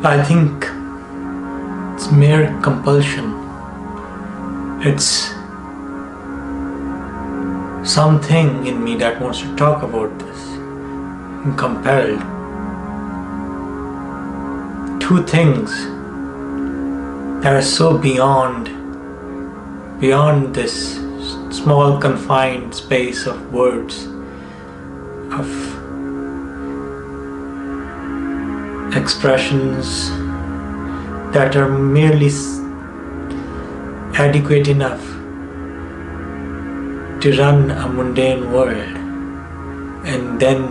I think it's mere compulsion. It's something in me that wants to talk about this. I'm compelled. Two things that are so beyond this small confined space of words, of expressions that are merely adequate enough to run a mundane world, and then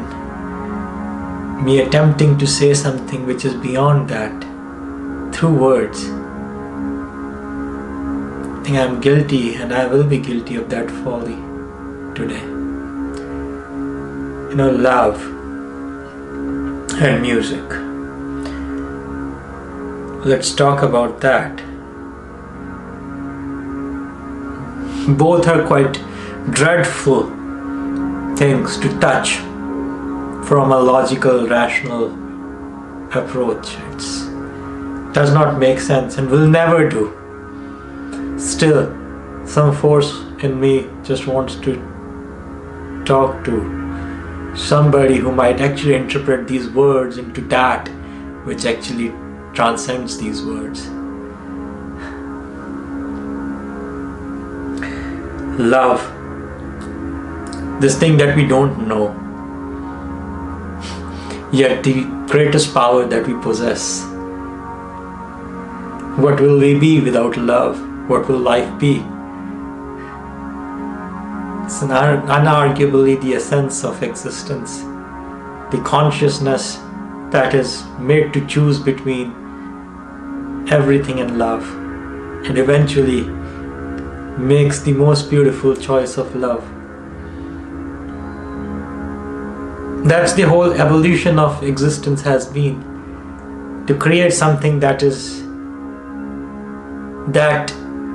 me attempting to say something which is beyond that through words. I think I'm guilty, and I will be guilty of that folly today. Love and music. Let's talk about that. Both are quite dreadful things to touch from a logical, rational approach. It does not make sense and will never do. Still, some force in me just wants to talk to somebody who might actually interpret these words into that which actually transcends these words. Love, this thing that we don't know, yet the greatest power that we possess. What will we be without love? What will life be? It's unarguably the essence of existence, the consciousness that is made to choose between everything and love, and eventually makes the most beautiful choice of love. That's the whole evolution of existence has been, to create something that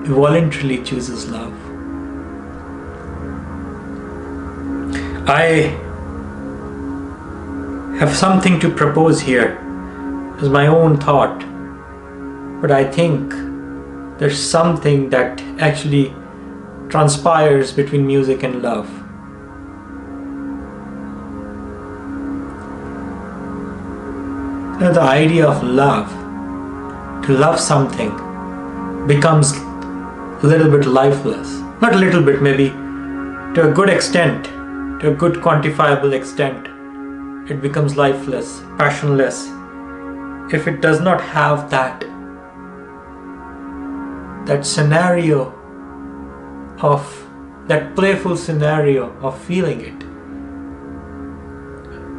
voluntarily chooses love. I have something to propose here as my own thought, but I think there's something that actually transpires between music and love. The idea of love, to love something, becomes a little bit lifeless. Not a little bit, maybe to a good extent, to a good quantifiable extent. It becomes lifeless, passionless, if it does not have that scenario of, that playful scenario of feeling it.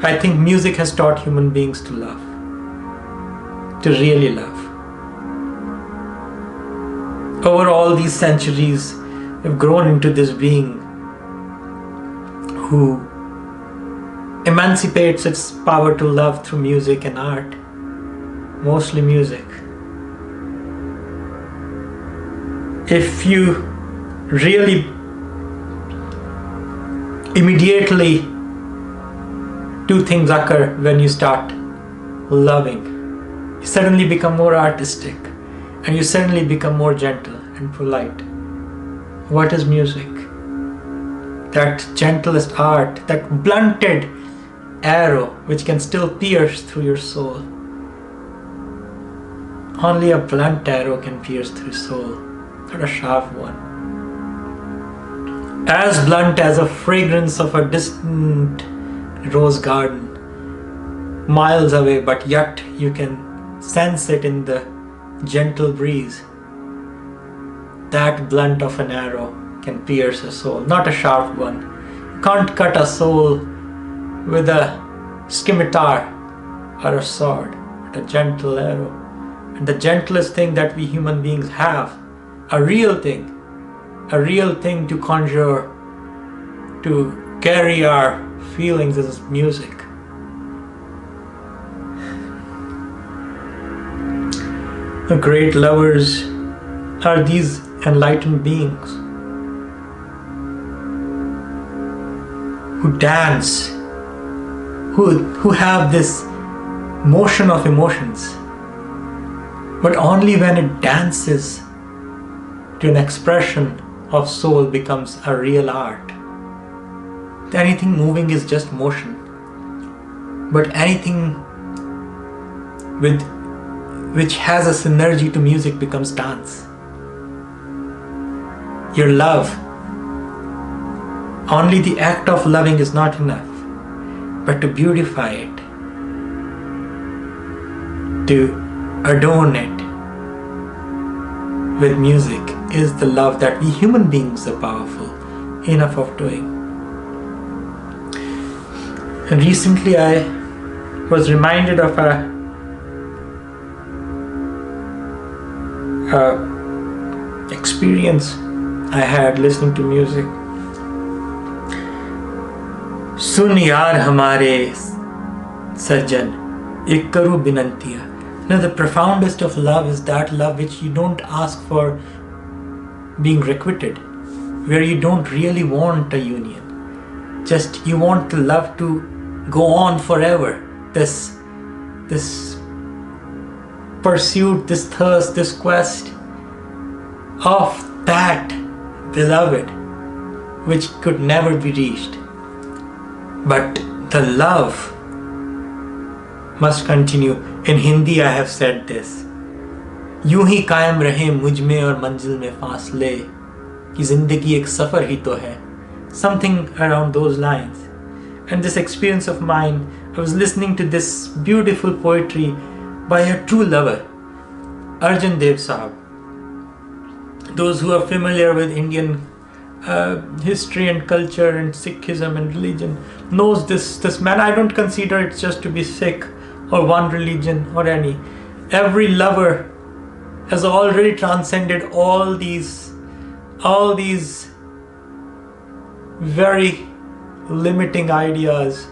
I think music has taught human beings to love, to really love. Over all these centuries, we've grown into this being who emancipates its power to love through music and art, mostly music. If you really immediately two things occur when you start loving, you suddenly become more artistic, and you suddenly become more gentle and polite. What is music? That gentlest art, that blunted arrow which can still pierce through your soul. Only a blunt arrow can pierce through soul, not a sharp one. As blunt as a fragrance of a distant rose garden, miles away, but yet you can sense it in the gentle breeze. That blunt of an arrow can pierce a soul, not a sharp one. You can't cut a soul with a scimitar or a sword, but a gentle arrow. And the gentlest thing that we human beings have, a real thing to conjure, to carry our feelings, is music. The great lovers are these enlightened beings who dance, who have this motion of emotions, But only when it dances to an expression of soul becomes a real art. Anything moving is just motion. But anything which has a synergy to music becomes dance. Your love, only the act of loving is not enough, but to beautify it, to adorn it with music is the love that we human beings are powerful enough of doing. And recently I was reminded of a experience I had listening to music. सुन यार हमारे सज्जन एक करूँ बिनंतिया. Now the profoundest of love is that love which you don't ask for being requited, where you don't really want a union. Just you want the love to go on forever. This pursuit, this thirst, this quest of that beloved which could never be reached. But the love must continue. In Hindi I have said this. यूं ही कायम रहे मुझ में और मंजिल में फासले कि जिंदगी एक सफर ही तो है. Something around those lines. And this experience of mine, I was listening to this beautiful poetry by a true lover, Arjan Dev Sahab. Those who are familiar with Indian history and culture and Sikhism and religion knows this man. I don't consider it just to be Sikh or one religion or any. Every lover has already transcended all these very limiting ideas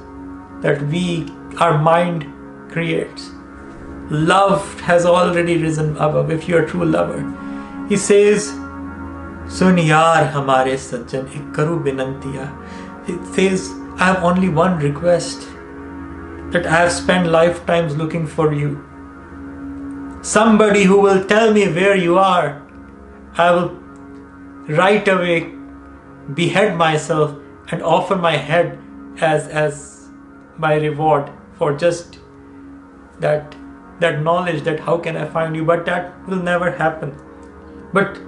that our mind creates. Love has already risen above if you are a true lover. He says, सुन यार हमारे सज्जन एक करूँ बिनंतिया. It says, I have only one request, that I have spent lifetimes looking for you. Somebody who will tell me where you are. I will right away behead myself and offer my head as my reward for just that knowledge that how can I find you. But that will never happen. But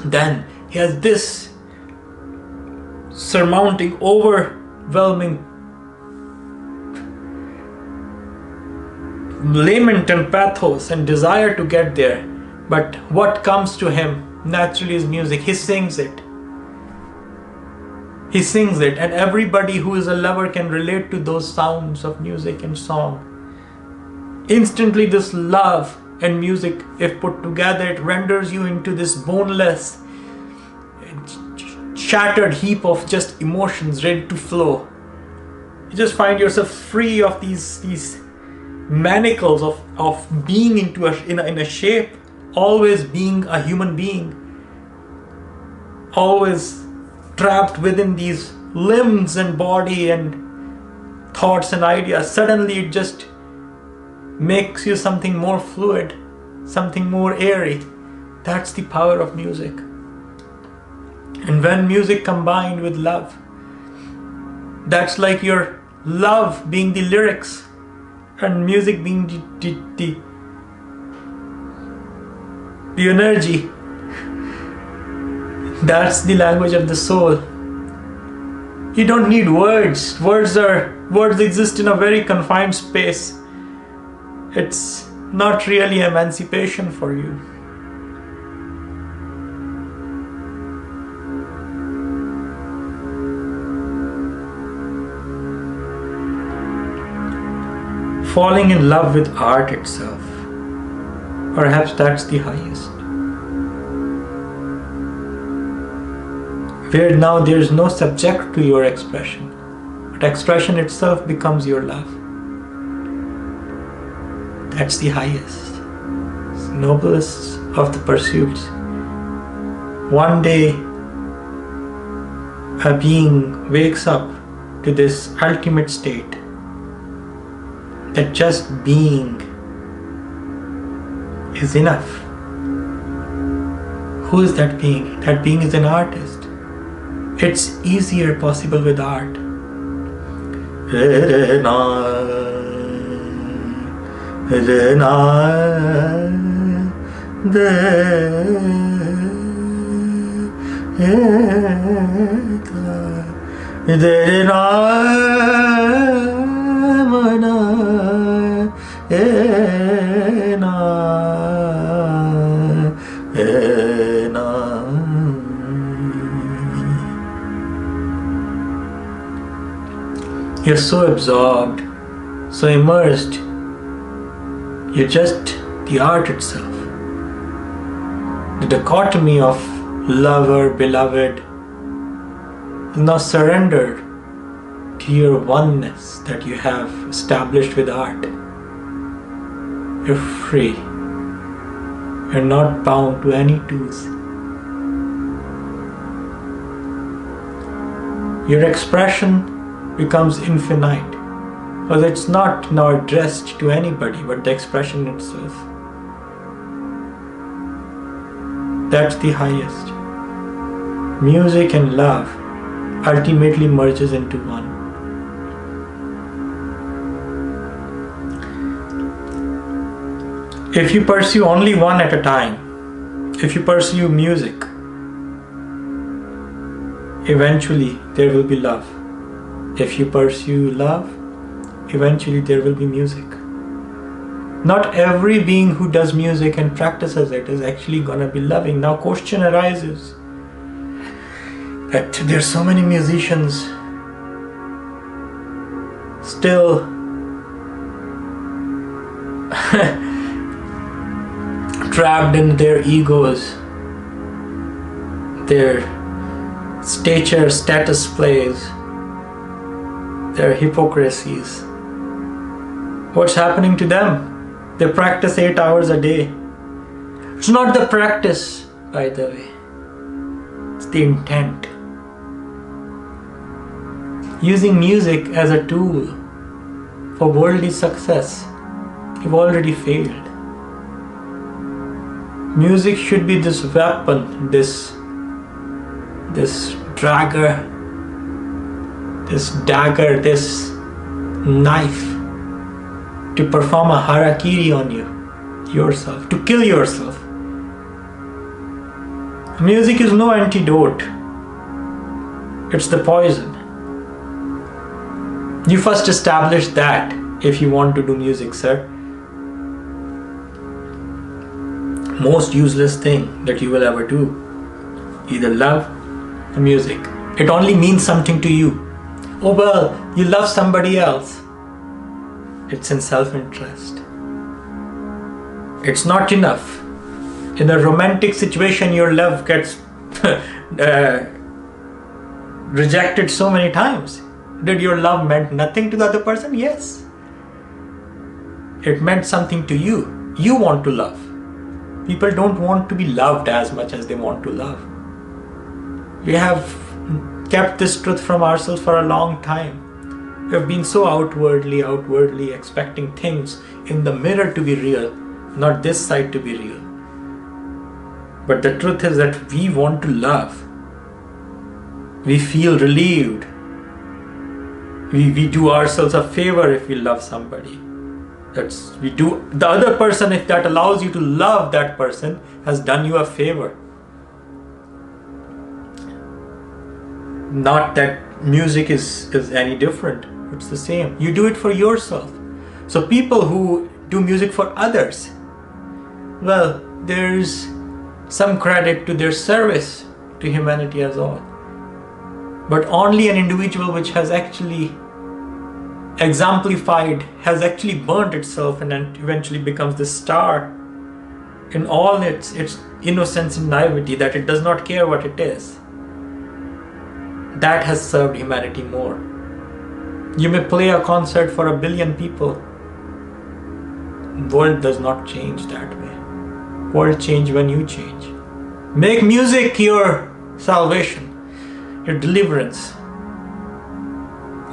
then he has this surmounting, overwhelming lament and pathos and desire to get there. But what comes to him naturally is music. He sings it. And everybody who is a lover can relate to those sounds of music and song. Instantly this love and music, if put together, it renders you into this boneless, shattered heap of just emotions ready to flow. You just find yourself free of these manacles of being in a shape, always being a human being, always trapped within these limbs and body and thoughts and ideas. Suddenly it just makes you something more fluid, something more airy. That's the power of music. And when music combined with love, that's like your love being the lyrics and music being the energy. That's the language of the soul. You don't need words. Words exist in a very confined space. It's not really emancipation for you. Falling in love with art itself, perhaps that's the highest. Where now there is no subject to your expression, but expression itself becomes your love. That's the highest, noblest of the pursuits. One day, a being wakes up to this ultimate state, that just being is enough. Who is that being? That being is an artist. It's easier possible with art. You're so absorbed, so immersed, you're just the art itself. The dichotomy of lover, beloved is now surrendered to your oneness that you have established with art. You're free. You're not bound to any tools. Your expression becomes infinite, because it's not now addressed to anybody but the expression itself. That's the highest. Music and love ultimately merges into one. If you pursue only one at a time, if you pursue music, eventually there will be love. If you pursue love, eventually there will be music. Not every being who does music and practices it is actually going to be loving. Now question arises that there are so many musicians still trapped in their egos, their stature, status plays, their hypocrisies. What's happening to them? They practice 8 hours a day. It's not the practice, by the way. It's the intent. Using music as a tool for worldly success, you've already failed. Music should be this weapon, this dagger, this knife to perform a harakiri on yourself, to kill yourself. Music is no antidote. It's the poison. You first establish that if you want to do music, sir. Most useless thing that you will ever do. Either love or music. It only means something to you. Oh well, you love somebody else. It's in self-interest. It's not enough. In a romantic situation, your love gets rejected so many times. Did your love meant nothing to the other person? Yes. It meant something to you. You want to love. People don't want to be loved as much as they want to love. We have kept this truth from ourselves for a long time. We have been so outwardly expecting things in the mirror to be real, not this side to be real. But the truth is that we want to love. We feel relieved. We do ourselves a favor if we love somebody. We do the other person, if that allows you to love that person, has done you a favor. Not that music is any different. It's the same. You do it for yourself. So people who do music for others, well, there's some credit to their service to humanity as all. But only an individual which has actually exemplified, has actually burnt itself and then eventually becomes the star in all its innocence and naivety, that it does not care what it is. That has served humanity more. You may play a concert for 1 billion people. The world does not change that way. World change when you change. Make music your salvation, your deliverance.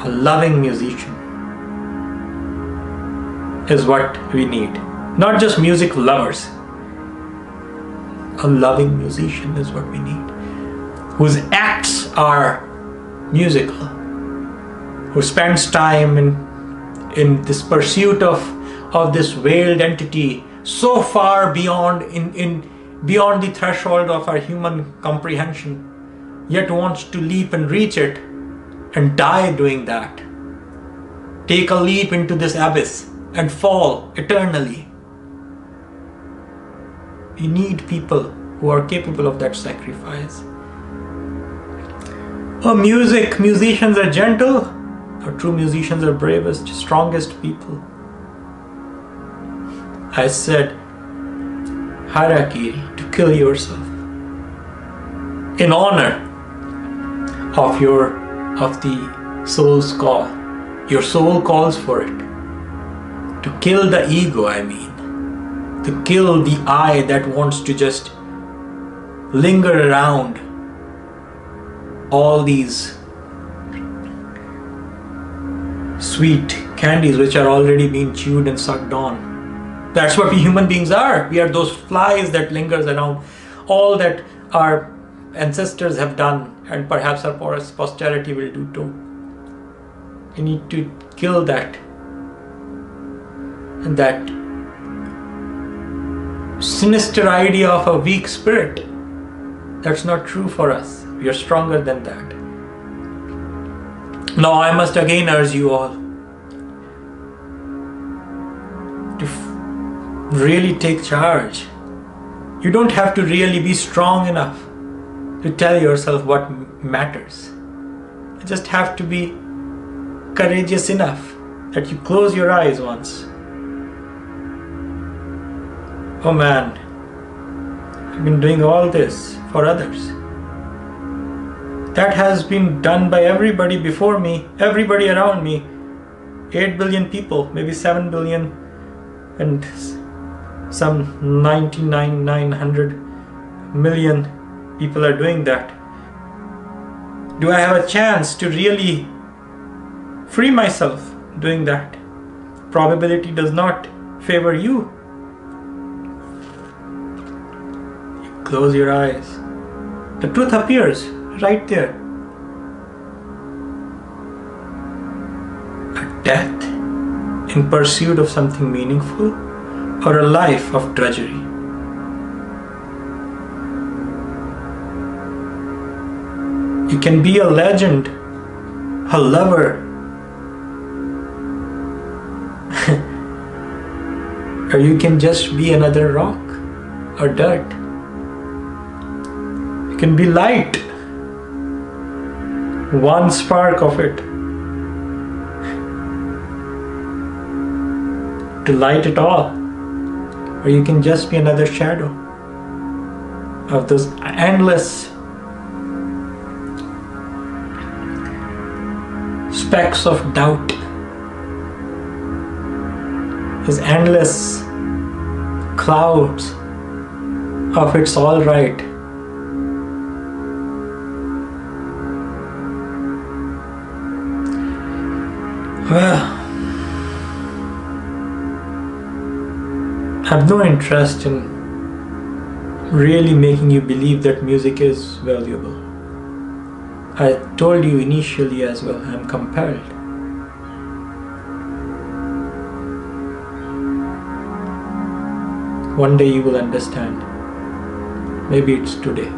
A loving musician is what we need. Not just music lovers. A loving musician is what we need, whose acts are musical, who spends time in this pursuit of this veiled entity so far beyond the threshold of our human comprehension, yet wants to leap and reach it and die doing that. Take a leap into this abyss and fall eternally. We need people who are capable of that sacrifice. Musicians are gentle. Our true musicians are bravest, strongest people. I said, harakiri, to kill yourself in honor of the soul's call. Your soul calls for it. To kill the ego, I mean. To kill the I that wants to just linger around all these sweet candies which are already being chewed and sucked on. That's what we human beings are. We are those flies that lingers around all that our ancestors have done, and perhaps our posterity will do too. We need to kill that, and that sinister idea of a weak spirit. That's not true for us. We are stronger than that. Now I must again urge you all to really take charge. You don't have to really be strong enough to tell yourself what matters. You just have to be courageous enough that you close your eyes once. Oh man, I've been doing all this for others. That has been done by everybody before me, everybody around me. 8 billion people, maybe 7 billion, and some 900 million people are doing that. Do I have a chance to really free myself doing that? Probability does not favor you. You close your eyes. The truth appears right there. A death in pursuit of something meaningful, or a life of drudgery. You can be a legend, a lover, or you can just be another rock or dirt. You can be light, one spark of it, to light it all, or you can just be another shadow of those endless specks of doubt, those endless clouds of it's all right. Well, I have no interest in really making you believe that music is valuable. I told you initially as well, I am compelled. One day you will understand. Maybe it's today.